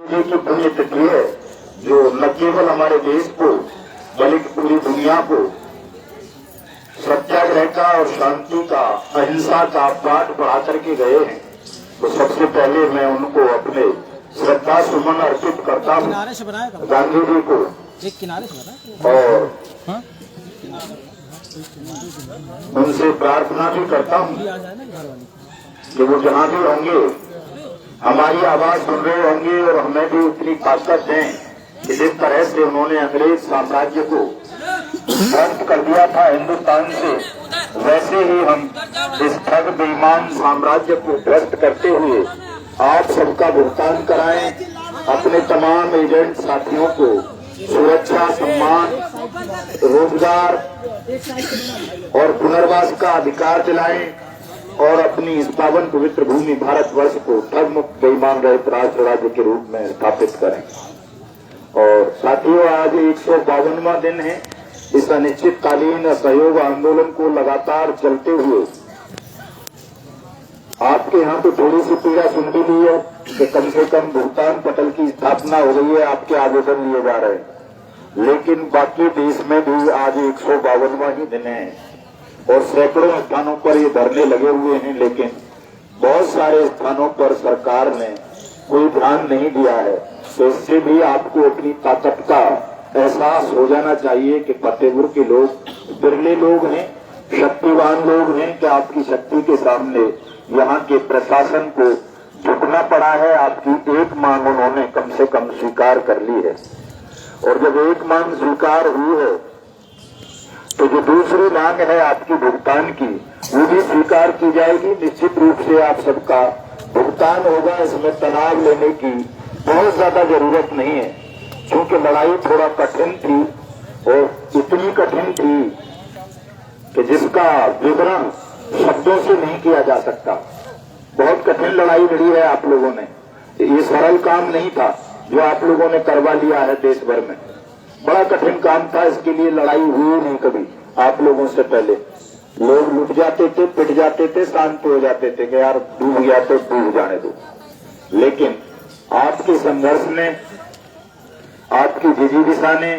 जी की पुण्यतिथि है जो न केवल हमारे देश को बल्कि पूरी दुनिया को सत्याग्रह का और शांति का, अहिंसा का पाठ पढ़ा करके गए हैं। तो सबसे पहले मैं उनको अपने श्रद्धा सुमन अर्पित करता हूँ गांधी जी को, एक किनारे से और उनसे प्रार्थना भी करता हूँ कि वो जहाँ भी होंगे हमारी आवाज सुन रहे होंगे और हमें भी उतनी ताकत दें कि जिस तरह से उन्होंने अंग्रेज साम्राज्य को ध्वस्त कर दिया था हिंदुस्तान से, वैसे ही हम इस ठग बेईमान साम्राज्य को ध्वस्त करते हुए आप सबका भुगतान कराएं। अपने तमाम एजेंट साथियों को सुरक्षा, सम्मान, रोजगार और पुनर्वास का अधिकार दिलाएं और अपनी इस पावन पवित्र भूमि भारतवर्ष को ठग मुक्त बेईमान रहित राष्ट्र राज्य के रूप में स्थापित करें। और साथियों, आज 152वां दिन है इस अनिश्चितकालीन असहयोग आंदोलन को लगातार चलते हुए। आपके यहाँ तो थोड़ी सी पीड़ा सुन भी ली है कि कम से कम भुगतान पटल की स्थापना हो गई है, आपके आवेदन लिए जा रहे हैं, लेकिन बाकी देश में भी आज 152वां ही दिन है और सैकड़ों स्थानों पर ये धरने लगे हुए हैं, लेकिन बहुत सारे स्थानों पर सरकार ने कोई ध्यान नहीं दिया है। तो इससे भी आपको अपनी ताकत का एहसास हो जाना चाहिए कि फतेहपुर के लोग बिरले लोग हैं, शक्तिवान लोग हैं कि आपकी शक्ति के सामने यहाँ के प्रशासन को झुकना पड़ा है। आपकी एक मांग उन्होंने कम से कम स्वीकार कर ली है, और जब एक मांग स्वीकार हुई है तो जो दूसरी मांग है आपकी भुगतान की, वो भी स्वीकार की जाएगी। निश्चित रूप से आप सबका भुगतान होगा, इसमें तनाव लेने की बहुत ज्यादा जरूरत नहीं है, क्योंकि लड़ाई थोड़ा कठिन थी और इतनी कठिन थी कि जिसका विवरण शब्दों से नहीं किया जा सकता। बहुत कठिन लड़ाई लड़ी है आप लोगों ने, ये सरल काम नहीं था जो आप लोगों ने करवा लिया है देश भर में। बड़ा कठिन काम था, इसके लिए लड़ाई हुई नहीं कभी। आप लोगों से पहले लोग लुट जाते थे, पिट जाते थे, शांत हो जाते थे कि यार डूब गया तो डूब जाने दो। लेकिन आपके संघर्ष ने, आपकी जिजीविषा ने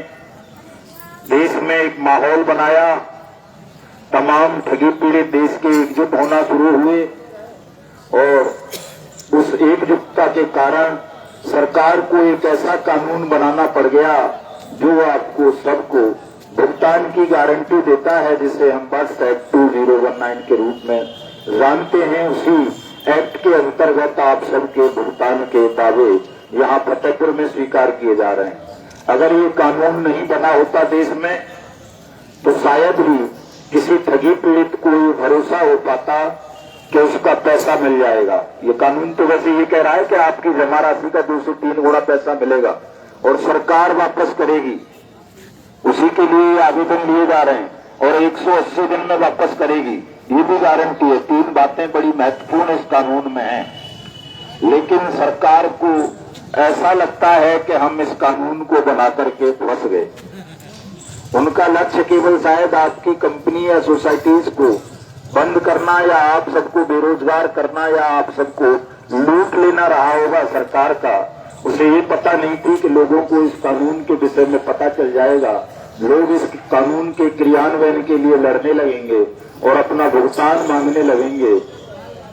देश में एक माहौल बनाया। तमाम ठगी पीड़ित देश के एकजुट होना शुरू हुए और उस एकजुटता के कारण सरकार को एक ऐसा कानून बनाना पड़ गया जो आपको सबको भुगतान की गारंटी देता है, जिसे हम बस एक्ट 2019 के रूप में जानते हैं। उसी एक्ट के अंतर्गत आप सबके भुगतान के दावे यहाँ फतेहपुर में स्वीकार किए जा रहे हैं। अगर ये कानून नहीं बना होता देश में तो शायद ही किसी ठगी पीड़ित को ये भरोसा हो पाता कि उसका पैसा मिल जाएगा। ये कानून तो वैसे ये कह रहा है कि आपकी जमा राशि का 2 से 3 गुना पैसा मिलेगा और सरकार वापस करेगी। उसी के लिए आवेदन लिए जा रहे हैं और 180 दिन में वापस करेगी, ये भी गारंटी है। 3 बातें बड़ी महत्वपूर्ण इस कानून में हैं, लेकिन सरकार को ऐसा लगता है कि हम इस कानून को बना करके फंस गए। उनका लक्ष्य केवल शायद आपकी कंपनी या सोसाइटीज को बंद करना या आप सबको बेरोजगार करना या आप सबको लूट लेना रहा होगा सरकार का। उसे ये पता नहीं थी कि लोगों को इस कानून के विषय में पता चल जाएगा, लोग इस कानून के क्रियान्वयन के लिए लड़ने लगेंगे और अपना भुगतान मांगने लगेंगे।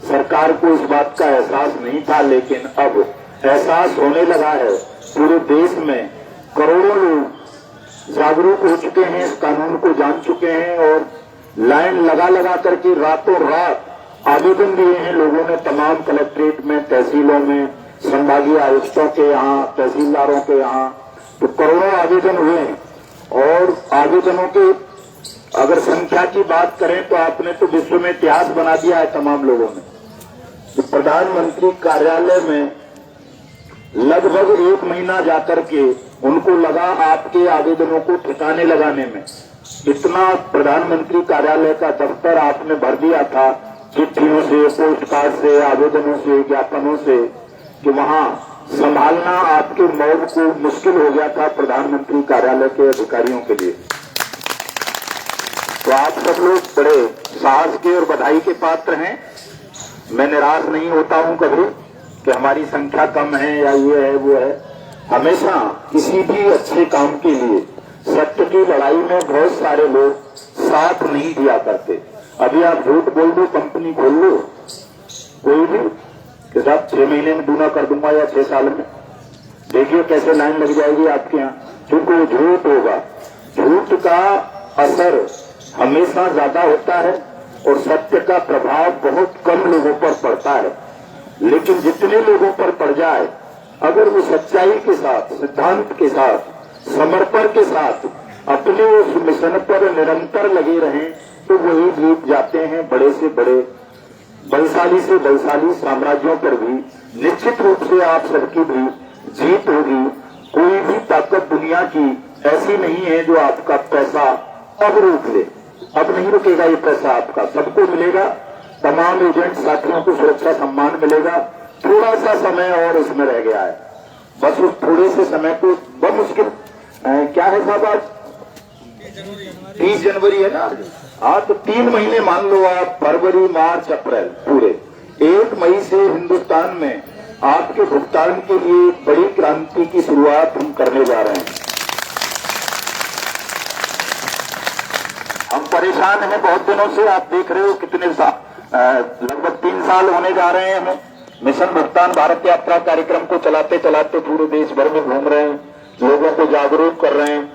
सरकार को इस बात का एहसास नहीं था, लेकिन अब एहसास होने लगा है। पूरे देश में करोड़ों लोग जागरूक हो चुके हैं, इस कानून को जान चुके हैं और लाइन लगा लगा करके रातों रात आवेदन दिए हैं लोगों ने। तमाम कलेक्ट्रेट में, तहसीलों में, संभागीय आयुक्तों के यहाँ, तहसीलदारों के यहाँ तो करोड़ों आवेदन हुए हैं। और आवेदनों की अगर संख्या की बात करें तो आपने तो विश्व में इतिहास बना दिया है तमाम लोगों ने। तो प्रधानमंत्री कार्यालय में लगभग 1 महीना जाकर के उनको लगा आपके आवेदनों को ठिकाने लगाने में। इतना प्रधानमंत्री कार्यालय का दफ्तर आपने भर दिया था चिट्ठियों से, पोस्ट कार्ड से, आवेदनों से, ज्ञापनों से, कि वहां संभालना आपके मौज को मुश्किल हो गया था प्रधानमंत्री कार्यालय के अधिकारियों के लिए। तो आप सब लोग बड़े साहस के और बधाई के पात्र हैं। मैं निराश नहीं होता हूं कभी कि हमारी संख्या कम है या ये है वो है। हमेशा किसी भी अच्छे काम के लिए सत्य की लड़ाई में बहुत सारे लोग साथ नहीं दिया करते। अभी आप झूठ बोल दो, कंपनी खोल लो कोई भी कि साहब 6 महीने में दूना कर दूंगा या 6 साल में, देखिए कैसे लाइन लग जाएगी आपके यहाँ, क्योंकि वो झूठ होगा। झूठ का असर हमेशा ज्यादा होता है और सत्य का प्रभाव बहुत कम लोगों पर पड़ता है। लेकिन जितने लोगों पर पड़ जाए, अगर वो सच्चाई के साथ, सिद्धांत के साथ, समर्पण के साथ अपने उस मिशन पर निरंतर लगे रहें, तो वही जीत जाते हैं बड़े से बड़े, बलशाली से बलशाली साम्राज्यों पर भी निश्चित रूप से आप सबकी भी जीत होगी। कोई भी ताकत दुनिया की ऐसी नहीं है जो आपका पैसा अब रोक ले। अब नहीं रुकेगा ये पैसा आपका, सबको मिलेगा। तमाम एजेंट साथियों को सुरक्षा सम्मान मिलेगा। थोड़ा सा समय और इसमें रह गया है, बस उस थोड़े से समय को बमुश्किल क्या है साहब, आज 30 जनवरी है ना, हाँ, तो 3 महीने मान लो आप, फरवरी, मार्च, अप्रैल, पूरे 1 मई से हिंदुस्तान में आपके भुगतान के लिए बड़ी क्रांति की शुरुआत हम करने जा रहे हैं। हम परेशान हैं बहुत दिनों से, आप देख रहे हो कितने लगभग 3 साल होने जा रहे हैं हमें मिशन भुगतान भारत यात्रा कार्यक्रम को चलाते चलाते पूरे देश भर में घूम रहे हैं, लोगों को जागरूक कर रहे हैं।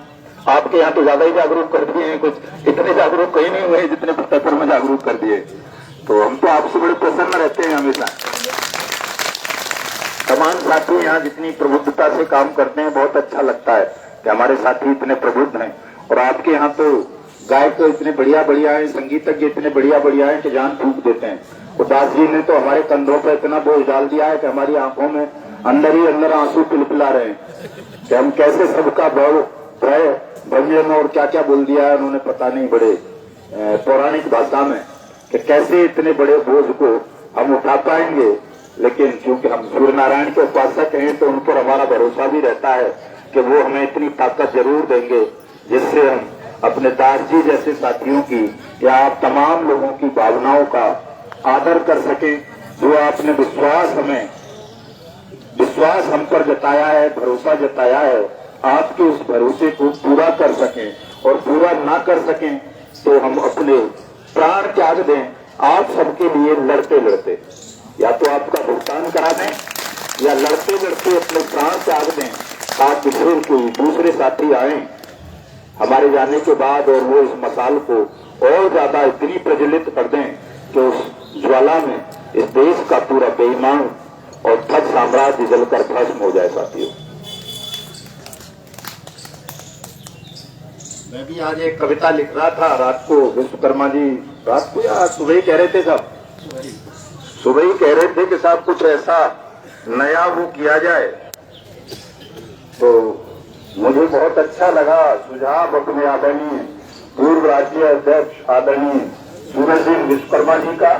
आपके यहाँ तो ज्यादा ही जागरूक कर दिए हैं, कुछ इतने जागरूक कहीं नहीं हुए जितने फतेहपुर में जागरूक कर दिए। तो हम तो आपसे बड़े प्रसन्न रहते हैं हमेशा। तमाम साथी यहाँ जितनी प्रबुद्धता से काम करते हैं, बहुत अच्छा लगता है कि हमारे साथी इतने प्रबुद्ध हैं। और आपके यहाँ तो गायक तो इतने बढ़िया बढ़िया है, संगीतज्ञ इतने बढ़िया बढ़िया है कि जान फूंक देते हैं। उदास जी ने तो हमारे कंधों पर इतना बोझ डाल दिया है कि हमारी आंखों में अंदर ही अंदर आंसू पिलपिला रहे हैं कि हम कैसे सबका भय भजन और क्या क्या बोल दिया है उन्होंने, पता नहीं, बड़े पौराणिक भाषा में, कि कैसे इतने बड़े बोझ को हम उठा पाएंगे। लेकिन क्योंकि हम सूर्य नारायण के उपासक हैं तो उन पर हमारा भरोसा भी रहता है कि वो हमें इतनी ताकत जरूर देंगे जिससे हम अपने दास जी जैसे साथियों की या आप तमाम लोगों की भावनाओं का आदर कर सकें। जो आपने विश्वास हम पर जताया है, भरोसा जताया है, आपके उस भरोसे को पूरा कर सकें। और पूरा ना कर सकें तो हम अपने प्राण त्याग दें आप सबके लिए लड़ते लड़ते, या तो आपका भुगतान करा दें या लड़ते लड़ते अपने प्राण त्याग दें। आप फिर कोई दूसरे साथी आए हमारे जाने के बाद और वो इस मसाल को और ज्यादा इतनी प्रज्वलित कर दें कि उस ज्वाला में इस देश का पूरा बेईमान और ठग साम्राज्य जलकर भस्म हो जाए। साथियों, मैं भी आज एक कविता लिख रहा था रात को, विश्वकर्मा जी रात को या सुबह ही कह रहे थे साहब, सुबह ही कह रहे थे कि साहब कुछ ऐसा नया वो किया जाए। तो मुझे बहुत अच्छा लगा सुझाव अपने आदरणीय पूर्व राज्य अध्यक्ष आदरणीय सूरज सिंह विश्वकर्मा जी का।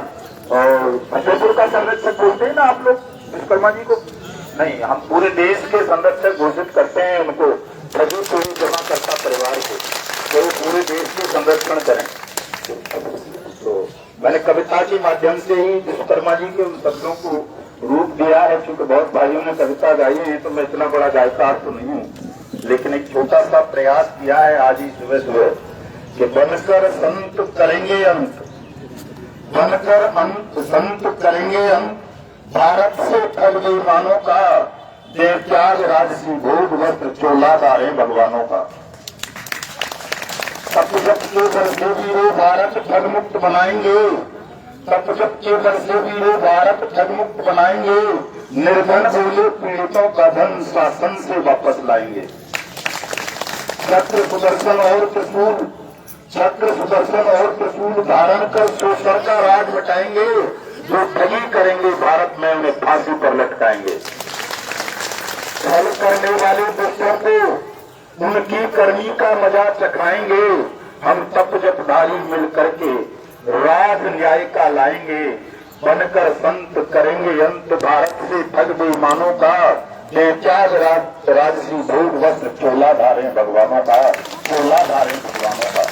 और फतेहपुर का संरक्षक बोलते हैं ना आप लोग विश्वकर्मा जी को? नहीं, हम पूरे देश के संरक्षक घोषित करते हैं उनको, सभी पूरी जमा करता परिवार को, तो वो पूरे देश के संरक्षण करें। तो मैंने कविता के माध्यम से ही विश्वकर्मा जी के उन शब्दों को रूप दिया है। चूंकि बहुत भाइयों ने कविता गाई है तो मैं इतना बड़ा गायकार तो नहीं हूँ, लेकिन एक छोटा सा प्रयास किया है आज ही सुबह सुबह कि बनकर संत करेंगे अंत, बनकर अंत संत करेंगे अंत, भारत से ठग बेईमानों का, देव त्याग राजसी भोग वस्त्र चोला धारे भगवानों का। तप जप के घर से वीरो भारत ठग मुक्त बनाएंगे, तप जप के घर से वीरो भारत ठग मुक्त बनाएंगे, निर्धन बोले पीड़ितों का धन शासन से वापस लाएंगे। चक्र सुदर्शन और त्रिशूल, चक्र सुदर्शन और त्रिशूल धारण कर शोषण का राज मिटाएंगे, जो ठगी करेंगे भारत में उन्हें फांसी पर लटकाएंगे। छल करने वाले दुष्टों को उनकी करनी का मजा चखाएंगे, हम तप जपधारी मिल करके राज न्याय का लाएंगे, बनकर संत करेंगे अंत, भारत से ठग बेईमानों का, त्याग राजसी भोग वस्त्र चोला धारे भगवानों का, चोला धारे भगवानों का।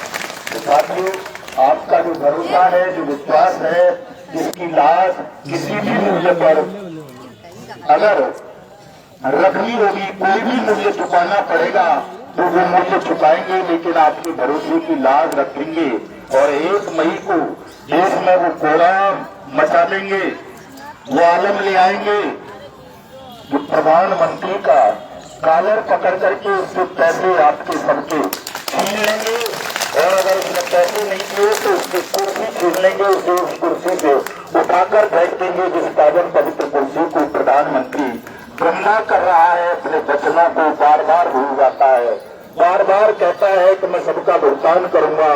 तो साथियों, आपका जो भरोसा है, जो विश्वास है, जिसकी लाज किसी भी मूल्य पर अगर रखनी होगी, कोई भी मूल्य चुकाना पड़ेगा तो वो मूल्य चुकाएंगे, लेकिन आपके भरोसे की लाज रखेंगे। और 1 मई को देश में वो कोहराम मचा देंगे, वो आलम ले आएंगे कि प्रधानमंत्री का कॉलर पकड़ करके उससे पैसे आपके सबके छीन लेंगे, और अगर उसने पैसे नहीं दिए तो उसकी कुर्सी छीन लेंगे, उसे उस कुर्सी से उठाकर फेंक देंगे, जिस पावन पवित्र कुर्सी को प्रधानमंत्री गंदा कर रहा है। अपने वचनों को बार बार भूल जाता है, बार बार कहता है कि मैं सबका भुगतान करूंगा,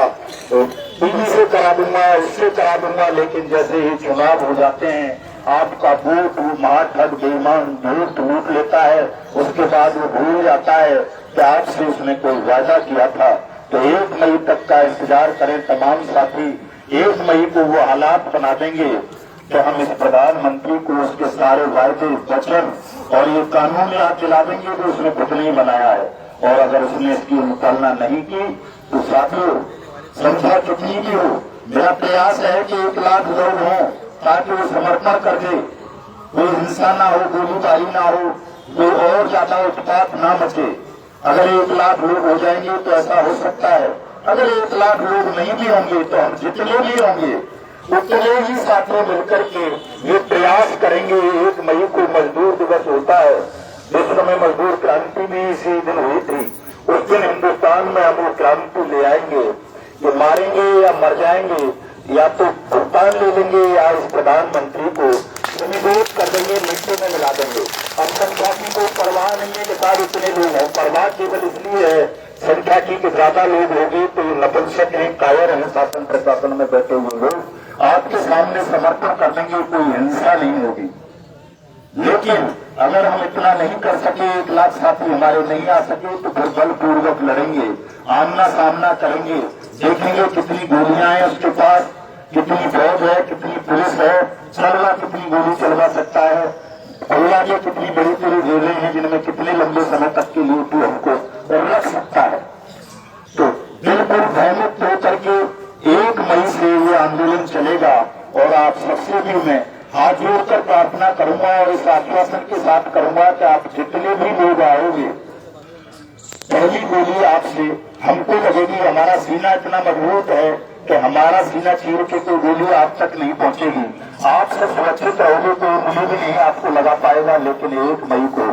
टीवी से करा दूंगा, इससे करा दूंगा, लेकिन जैसे ही चुनाव हो जाते हैं आपका वोट वो महाठग बेईमान वोट लूट लेता है। उसके बाद वो भूल जाता है कि आपसे उसने कोई वादा किया था। तो 1 मई तक का इंतजार करें तमाम साथी। 1 मई को वो हालात बना देंगे कि हम इस प्रधानमंत्री को उसके सारे वायदे वचन और ये कानून याद दिला देंगे जो उसने खुद नहीं बनाया है। और अगर उसने इसकी मुकालना नहीं की तो साथियों, संख्या कितनी भी हो, मेरा प्रयास है कि 1 लाख लोग हों ताकि वो समर्पण कर दे, कोई हिंसा ना हो, गोलीबारी ना हो, कोई और ज्यादा उत्पात ना मचे। अगर 1 लाख लोग हो जाएंगे तो ऐसा हो सकता है। अगर 1 लाख लोग नहीं भी होंगे तो हम जितने भी होंगे उतने ही साथियों मिलकर के ये प्रयास करेंगे। 1 मई को मजदूर दिवस होता है, विश्व में मजदूर क्रांति भी इसी दिन हुई थी। उस दिन हिंदुस्तान में हम वो क्रांति ले आएंगे, ये मारेंगे या मर जाएंगे, या तो भुगतान ले लेंगे या इस प्रधानमंत्री को निरोध कर देंगे, मिट्टी में मिला देंगे। अब संख्या की कोई परवाह नहीं है कि साथ इतने लोग हैं, परवाह केवल इसलिए है संख्या की कि ज्यादा लोग होंगे तो ये नपुंसक हैं, कायर हैं, शासन प्रशासन में बैठे हुए लोग आपके सामने समर्पण कर देंगे, कोई हिंसा नहीं होगी। लेकिन अगर हम इतना नहीं कर सके, 1 लाख साथी हमारे नहीं आ सके, तो फिर बलपूर्वक लड़ेंगे, आमना सामना करेंगे, देखेंगे कितनी गोलियां हैं उसके पास, कितनी फौज है, कितनी पुलिस है, चलवा कितनी गोली चलवा सकता है, खुला के कितनी बड़ी बड़ी जेलें हैं जिनमें कितने लंबे समय तक के लिए तो हमको रख सकता है। तो बिल्कुल भयमुक्त होकर के 1 मई से ये आंदोलन चलेगा। और आप सबसे भी मैं हाथ जोड़कर प्रार्थना करूंगा और इस आश्वासन के साथ करूंगा कि आप जितने भी लोग आओगे, पहली गोली आपसे हमको लगेगी। हमारा सीना इतना मजबूत है कि हमारा सीना चीर के कोई गोली आप तक नहीं पहुंचेगी। आपसे सुरक्षित रहोगे, कोई गोली भी नहीं आपको लगा पाएगा। लेकिन 1 मई को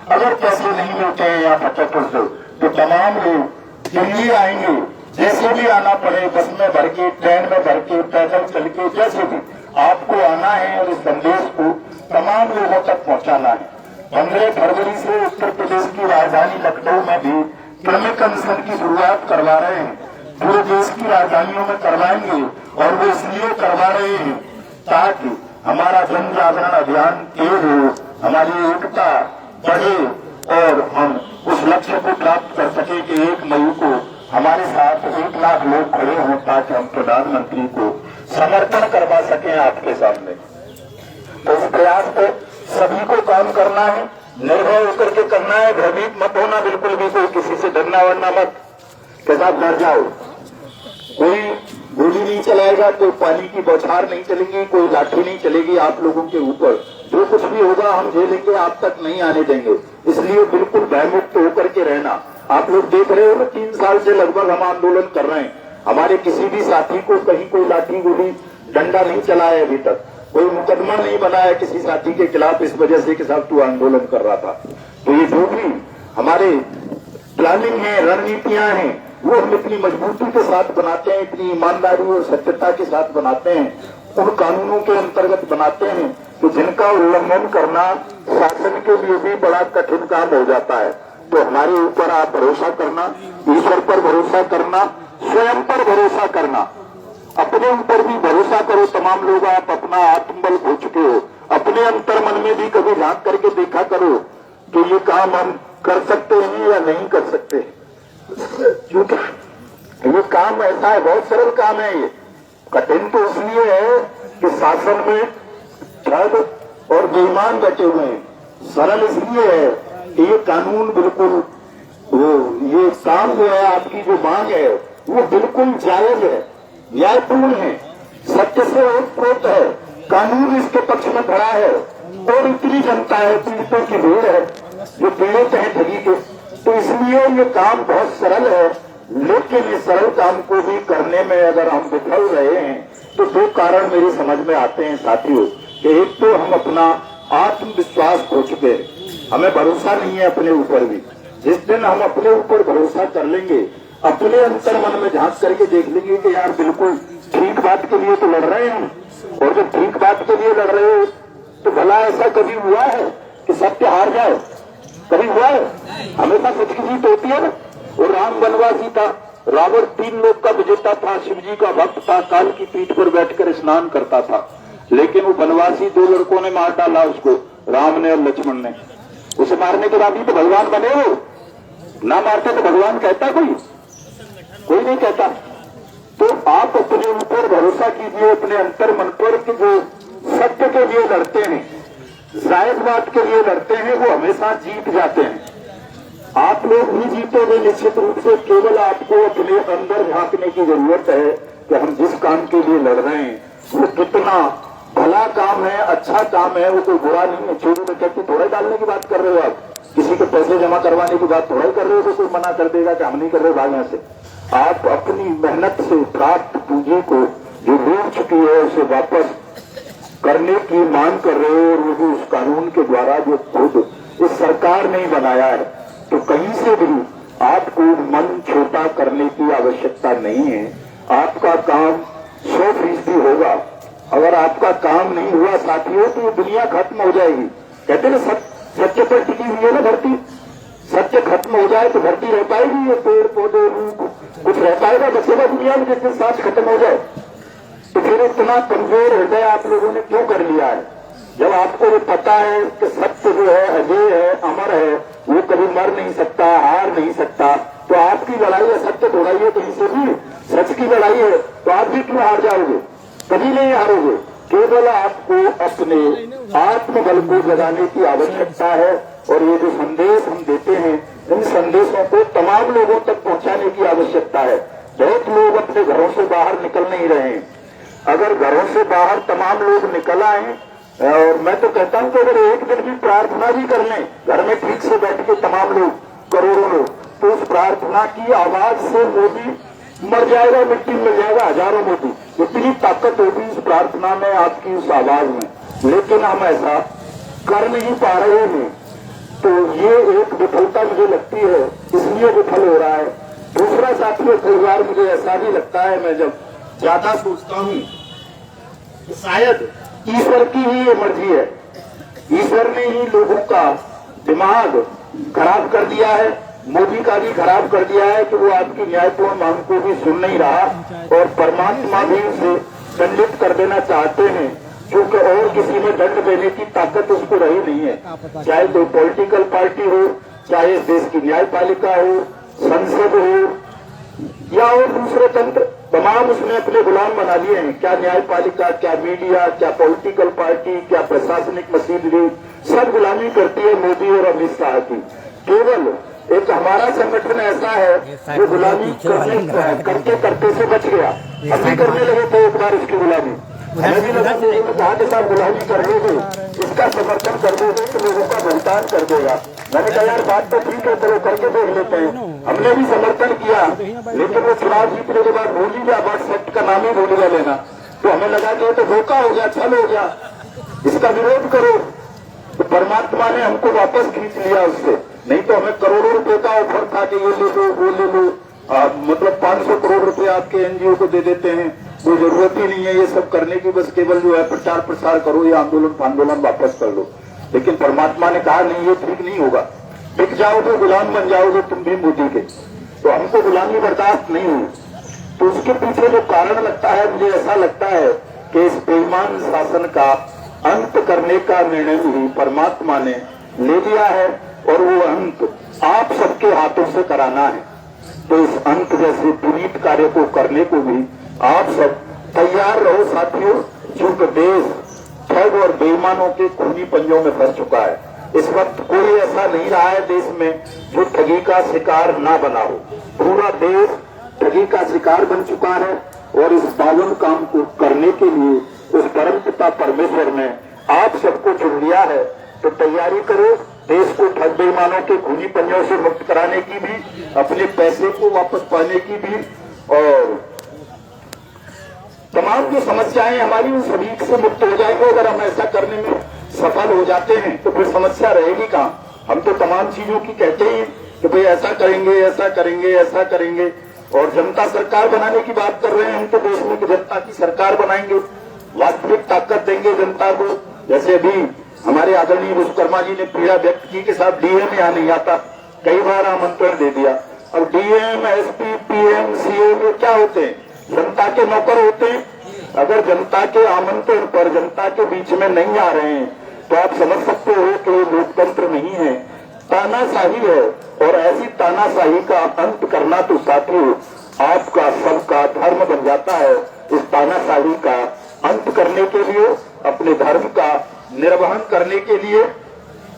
अगर पैसे नहीं मिलते हैं यहाँ फतेहपुर से, तो तमाम लोग दिल्ली आएंगे, जैसे भी आना पड़े, बस में भर के, ट्रेन में भर के, पैदल चल के, जैसे भी आपको आना है और इस संदेश को तमाम लोगों तक पहुंचाना है। 15 फरवरी से उत्तर प्रदेश की राजधानी लखनऊ में भी क्रमिक अनशन की शुरुआत करवा रहे हैं। पूरे देश की राजधानियों में करवाएंगे, और वो इसलिए करवा रहे हैं ताकि हमारा जन जागरण अभियान तेज हो, हमारी एकता बढ़े और हम उस लक्ष्य को प्राप्त कर सके कि 1 मई को हमारे साथ 1 लाख लोग खड़े हों ताकि हम प्रधानमंत्री को समर्थन करवा सकें आपके सामने। तो इस प्रयास पे सभी को काम करना है, निर्भय होकर के करना है, भयभीत मत होना बिल्कुल भी, कोई किसी से डरना वरना मत के साथ डर जाओ। कोई गोली नहीं चलाएगा, कोई पानी की बौछार नहीं चलेगी, कोई लाठी नहीं चलेगी आप लोगों के ऊपर। जो कुछ भी होगा हम झेलेंगे, आप तक नहीं आने देंगे। इसलिए बिल्कुल भयमुक्त होकर के रहना। आप लोग देख रहे हो ना, 3 साल से लगभग हम आंदोलन कर रहे हैं। हमारे किसी भी साथी को कहीं कोई लाठी गोली डंडा नहीं चला है अभी तक, कोई मुकदमा नहीं बना है किसी साथी के खिलाफ इस वजह से कि साहब तू आंदोलन कर रहा था। तो ये जो भी हमारे प्लानिंग है, रणनीतियां हैं, वो हम इतनी मजबूती के साथ बनाते हैं, इतनी ईमानदारी और सत्यता के साथ बनाते हैं, उन कानूनों के अंतर्गत बनाते हैं तो जिनका उल्लंघन करना शासन के लिए भी बड़ा कठिन काम हो जाता है। तो हमारे ऊपर आप भरोसा करना, ईश्वर पर भरोसा करना, स्वयं पर भरोसा करना, अपने ऊपर भी भरोसा करो। तमाम लोग आप अपना आत्मबल खो चुके हो, अपने अंतर मन में भी कभी झांक करके देखा करो कि ये काम हम कर सकते हैं या नहीं कर सकते। क्योंकि ये काम ऐसा है, बहुत सरल काम है। ये कठिन तो इसलिए है कि शासन में ठग और बेईमान बैठे हुए हैं। सरल इसलिए है कि ये कानून बिल्कुल ये काम जो है, आपकी जो मांग है वो बिल्कुल जायज है, न्यायपूर्ण है, सत्य से ओतप्रोत है, कानून इसके पक्ष में खड़ा है और इतनी जनता है, पीड़ितों की भीड़ है जो पीड़ित है ठगी के, तो इसलिए ये काम बहुत सरल है। लेकिन इस सरल काम को भी करने में अगर हम विफल रहे हैं तो दो कारण मेरी समझ में आते हैं साथियों, कि एक तो हम अपना आत्मविश्वास खो चुके हैं, हमें भरोसा नहीं है अपने ऊपर भी। जिस दिन हम अपने ऊपर भरोसा कर लेंगे, अपने अंतर मन में झांक करके देख लेंगे कि यार बिल्कुल ठीक बात के लिए तो लड़ रहे हैं हम, और जब ठीक बात के लिए लड़ रहे हो तो भला ऐसा कभी हुआ है कि सत्य हार जाए? कभी हुआ है? हमेशा सच की जीत होती है ना। और राम वनवासी था, रावण 3 लोक का विजेता था, शिव जी का भक्त था, काल की पीठ पर बैठकर स्नान करता था, लेकिन वो वनवासी 2 लड़कों ने मार डाला उसको, राम ने और लक्ष्मण ने। उसे मारने के बाद ही तो भगवान बने हो, ना मारते तो भगवान कहता कोई नहीं कहता। तो आप अपने ऊपर भरोसा कीजिए, अपने अंतर मन पर, कि जो सत्य के लिए लड़ते हैं, जायज बात के लिए लड़ते हैं, वो हमेशा जीत जाते हैं। आप लोग भी जीतोगे निश्चित रूप से। केवल आपको अपने अंदर झांकने की जरूरत है कि हम जिस काम के लिए लड़ रहे हैं वो कितना भला काम है, अच्छा काम है, वो कोई बुरा नहीं है। चोरी डकैती थोड़ा डालने की बात कर रहे हो आप, किसी के पैसे जमा करवाने की बात थोड़ा ही कर रहे हो, तो कोई मना कर देगा कि हम नहीं कर रहे भाग यहाँ से। आप अपनी मेहनत से प्राप्त पूंजी को जो डूब चुकी है उसे वापस करने की मांग कर रहे हो, और वो भी उस कानून के द्वारा जो खुद इस सरकार ने बनाया है। तो कहीं से भी आपको मन छोटा करने की आवश्यकता नहीं है। आपका काम 100% होगा। अगर आपका काम नहीं हुआ साथियों तो ये दुनिया खत्म हो जाएगी। कहते ना सत्य पर टिकी हुई है ना धरती, सत्य खत्म हो जाए तो धरती रह पाएगी? ये पेड़ पौधे कुछ रह पाएगा? बचेगा दुनिया में? जिस दिन सांस खत्म हो जाए तो फिर इतना कमजोर हृदय आप लोगों ने क्यों कर लिया है? जब आपको ये पता है कि सत्य जो है अजय है, अमर है, वो कभी मर नहीं सकता, हार नहीं सकता, तो आपकी लड़ाई असत्य थोड़ा ही है, कहीं से भी सच की लड़ाई है, तो आप भी क्यों हार जाओगे? कभी नहीं हारोगे। केवल आपको अपने आत्मबल को जगाने की आवश्यकता है। और ये जो संदेश हम देते हैं, इन संदेशों को तमाम लोगों तक पहुंचाने की आवश्यकता है। बहुत लोग अपने घरों से बाहर निकल नहीं रहे हैं। अगर घरों से बाहर तमाम लोग निकल आए, और मैं तो कहता हूं कि अगर एक दिन भी प्रार्थना भी कर लें घर में ठीक से बैठ के तमाम लोग, करोड़ों लोग, तो उस प्रार्थना की आवाज से मोदी मर जाएगा, मिट्टी मिल जाएगा, हजारों मोदी। इतनी ताकत होगी इस प्रार्थना में, आपकी उस आवाज में। लेकिन हम ऐसा कर नहीं पा रहे हैं, तो ये एक विफलता मुझे लगती है, इसलिए विफल हो रहा है। दूसरा साथियों, कई बार मुझे ऐसा भी लगता है, मैं जब ज्यादा सोचता हूँ, शायद ईश्वर की ही ये मर्जी है। ईश्वर ने ही लोगों का दिमाग खराब कर दिया है, मोदी का भी खराब कर दिया है, कि वो आपकी न्यायपूर्ण मांग को भी सुन नहीं रहा, और परमात्मा भी उसे दंडित कर देना चाहते हैं, क्योंकि और किसी में दंड देने की ताकत उसको रही नहीं है। चाहे कोई पॉलिटिकल पार्टी हो, चाहे देश की न्यायपालिका हो, संसद हो, या और दूसरे तंत्र, तमाम उसने अपने गुलाम बना लिए हैं। क्या न्यायपालिका, क्या मीडिया, क्या पॉलिटिकल पार्टी, क्या प्रशासनिक मशीनरी, सब गुलामी करती है मोदी और अमित शाह की। केवल एक हमारा संगठन ऐसा है जो गुलामी करते करते से बच गया। अभी करने लगे थे एक बार इसकी गुलामी, हमें भी लगा कहा के साथ गुलामी कर दोगे, इसका समर्थन कर दोगे तो लोगों का भुगतान कर देगा। मैंने कहा यार बात तो ठीक है, चलो करके देख लेते हैं। हमने भी समर्थन किया, लेकिन वो चुनाव जीतने के बाद भूल ही गया, बट सत्य का नाम ही भूल गया लेना। तो हमें लगा कि तो धोखा हो गया, छल हो गया, इसका विरोध करो। तो परमात्मा ने हमको वापस खींच लिया उससे। नहीं तो हमें करोड़ों रुपए का ऑफर था कि ये ले लो, वो ले लो, मतलब 500 करोड़ रुपए आपके एनजीओ को दे देते हैं, कोई जरूरत ही नहीं है ये सब करने की, बस केवल जो है प्रचार प्रसार करो या आंदोलन वापस कर लो। लेकिन परमात्मा ने कहा नहीं, ये ठीक नहीं होगा, टिक जाओगे, गुलाम बन जाओगे तुम भी मोदी के। तो हमको गुलामी बर्दाश्त नहीं हुई। तो उसके पीछे जो कारण लगता है, मुझे ऐसा लगता है कि इस बेईमान शासन का अंत करने का निर्णय भी परमात्मा ने ले लिया है, और वो अंत आप सबके हाथों से कराना है। तो इस अंत जैसे पुनीत कार्य को करने को भी आप सब तैयार रहो साथियों, क्योंकि देश ठग और बेईमानों के खूनी पंजों में फंस चुका है। इस वक्त कोई ऐसा नहीं रहा है देश में जो ठगी का शिकार ना बना हो। पूरा देश ठगी का शिकार बन चुका है, और इस पावन काम को करने के लिए उस परम पिता परमेश्वर ने आप सबको चुन लिया है तो तैयारी करो देश को ठग बेईमानों के खूनी पंजों से मुक्त कराने की भी, अपने पैसे को वापस पाने की भी, और तमाम जो समस्याएं हमारी उन सभी से मुक्त हो जाएंगे। अगर हम ऐसा करने में सफल हो जाते हैं तो फिर समस्या रहेगी कहाँ। हम तो तमाम चीजों की कहते हैं कि भाई ऐसा करेंगे, ऐसा करेंगे, ऐसा करेंगे, और जनता सरकार बनाने की बात कर रहे हैं। हम तो देश में जनता की सरकार बनाएंगे, वास्तविक ताकत देंगे जनता को। जैसे अभी हमारे आदरणीय विश्वकर्मा जी ने पीड़ा व्यक्त की कि साहब डीएम यहाँ नहीं आता, कई बार आमंत्रण दे दिया। अब डीएम, एसपी, पीएम, सीएम ये क्या होते हैं? जनता के नौकर होते हैं। अगर जनता के आमंत्रण पर जनता के बीच में नहीं आ रहे हैं तो आप समझ सकते हो कि लोकतंत्र नहीं है, तानाशाही है। और ऐसी तानाशाही का अंत करना तो साथियों आपका सबका धर्म बन जाता है। इस तानाशाही का अंत करने के लिए, अपने धर्म का निर्वहन करने के लिए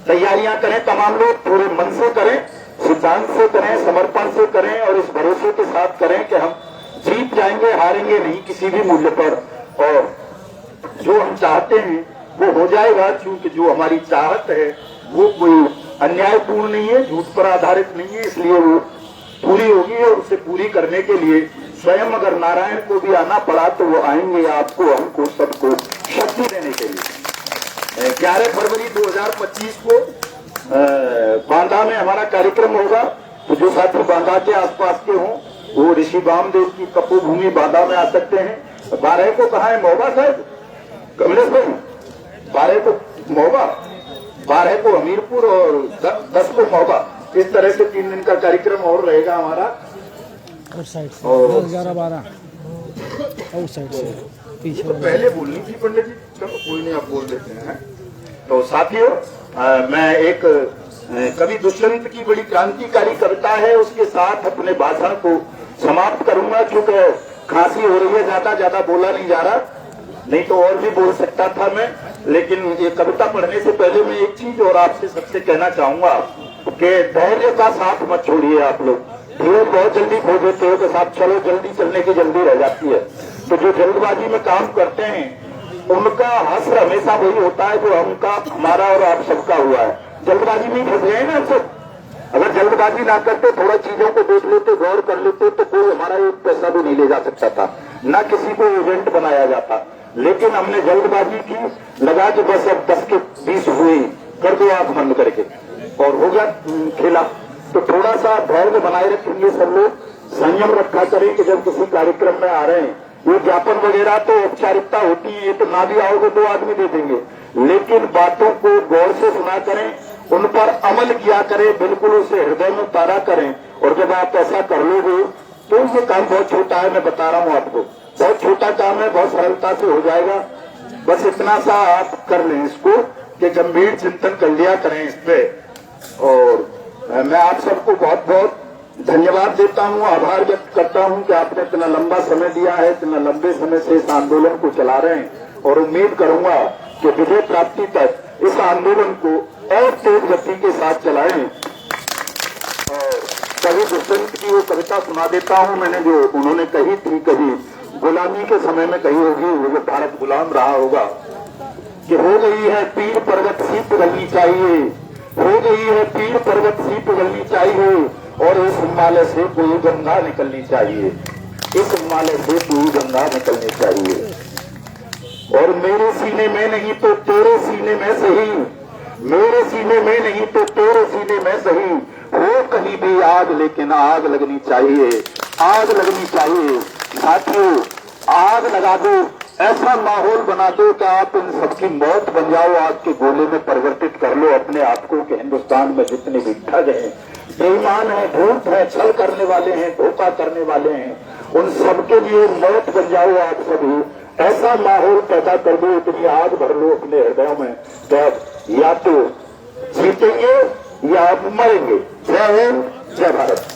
तैयारियां करें। तमाम लोग पूरे मन से करें, सिद्धांत से करें, समर्पण से करें, और इस भरोसे के साथ करें कि हम जीत जाएंगे, हारेंगे नहीं किसी भी मूल्य पर, और जो हम चाहते हैं वो हो जाएगा। क्योंकि जो हमारी चाहत है वो कोई अन्यायपूर्ण नहीं है, झूठ पर आधारित नहीं है, इसलिए वो पूरी होगी। और उसे पूरी करने के लिए स्वयं अगर नारायण को भी आना पड़ा तो वो आएंगे, आपको, हमको, सबको शक्ति देने के लिए। 11 फरवरी 2025 को बांदा में हमारा कार्यक्रम होगा। तो जो साथी बांदा के आसपास के हों वो ऋषि वामदेव की तपोभूमि बांदा में आ सकते हैं। 12 को कहा है महोबा साहब, कमलेश भाई, 12 को महोबा, 12 को हमीरपुर और 10 को महोबा। इस तरह से 3 दिन का कार्यक्रम और रहेगा हमारा। और साइड से 11-12 और साइड से पीछे तो पहले बोलनी थी पंडित जी, चलो कोई नहीं, आप बोल देते हैं। तो साथियों मैं एक कवि दुष्यंत की बड़ी क्रांतिकारी कविता है, उसके साथ अपने भाषण को समाप्त करूंगा। क्योंकि खांसी हो रही है, ज्यादा बोला नहीं जा रहा, नहीं तो और भी बोल सकता था मैं। लेकिन ये कविता पढ़ने से पहले मैं एक चीज और आपसे सबसे कहना चाहूंगा कि धैर्य का साथ मत छोड़िए। आप लोग धीरज बहुत जल्दी खो देते हो कि साहब चलो जल्दी चलने की जल्दी रह जाती है। तो जो जल्दबाजी में काम करते हैं उनका हश्र हमेशा वही होता है जो हमका, हमारा और आप सबका हुआ है। जल्दबाजी में फंस गए ना हम सब। अगर जल्दबाजी ना करते, थोड़ा चीजों को देख लेते, गौर कर लेते, तो कोई हमारा एक पैसा भी नहीं ले जा सकता था, ना किसी को इवेंट बनाया जाता। लेकिन हमने जल्दबाजी की, लगा के बस अब 10 के 20 हुए, कर दो आंख बंद करके, और हो गया खेला। तो थोड़ा सा धैर्य बनाए रखेंगे सब लोग, संयम रखा करें कि जब किसी कार्यक्रम में आ रहे हैं, ये ज्ञापन वगैरह तो औपचारिकता होती है, ये तो ना भी आओगे तो आदमी दे देंगे, लेकिन बातों को गौर से सुना करें, उन पर अमल किया करें, बिल्कुल उसे हृदय में उतारा करें। और जब आप ऐसा कर लोगे तो ये काम बहुत छोटा है, मैं बता रहा हूँ आपको, बहुत छोटा काम है, बहुत सरलता से हो जाएगा। बस इतना सा आप कर लें इसको कि गंभीर चिंतन कर लिया करें इस पे। और मैं आप सबको बहुत बहुत धन्यवाद देता हूं, आभार व्यक्त करता हूं कि आपने इतना लंबा समय दिया है, इतना लंबे समय से इस आंदोलन को चला रहे हैं। और उम्मीद करूंगा कि विजय प्राप्ति तक इस आंदोलन को और तेज गति के साथ चलाएं। और कवि दुष्यंत की वो कविता सुना देता हूं मैंने, जो उन्होंने कही थी, कभी गुलामी के समय में कही होगी, वो भारत गुलाम रहा होगा, कि हो गई है पीर पर्वत सी पिघलनी चाहिए, हो गई है पीर पर्वत सी पिघलनी चाहिए, और इस हिमालय से कोई गंगा निकलनी चाहिए, इस हिमालय से कोई गंगा निकलनी चाहिए। और मेरे सीने में नहीं तो तेरे सीने में सही, मेरे सीने में नहीं तो तेरे सीने में सही, हो कहीं भी आग, लेकिन आग लगनी चाहिए, आग लगनी चाहिए। साथियों आग लगा दो, ऐसा माहौल बना दो कि आप इन सबकी मौत बन जाओ, आग के गोले में परिवर्तित कर लो अपने आप को। कि हिंदुस्तान में जितने भी ठग हैं, बेईमान है, धूर्त है, छल करने वाले हैं, धोखा करने वाले हैं, उन सबके लिए मौत बन जाओ आप सभी। ऐसा माहौल पैदा कर दो, इतनी आग भर लो अपने हृदयों में, तो आप या तो जीतेंगे या आप मरेंगे। जय हिंद, जय भारत।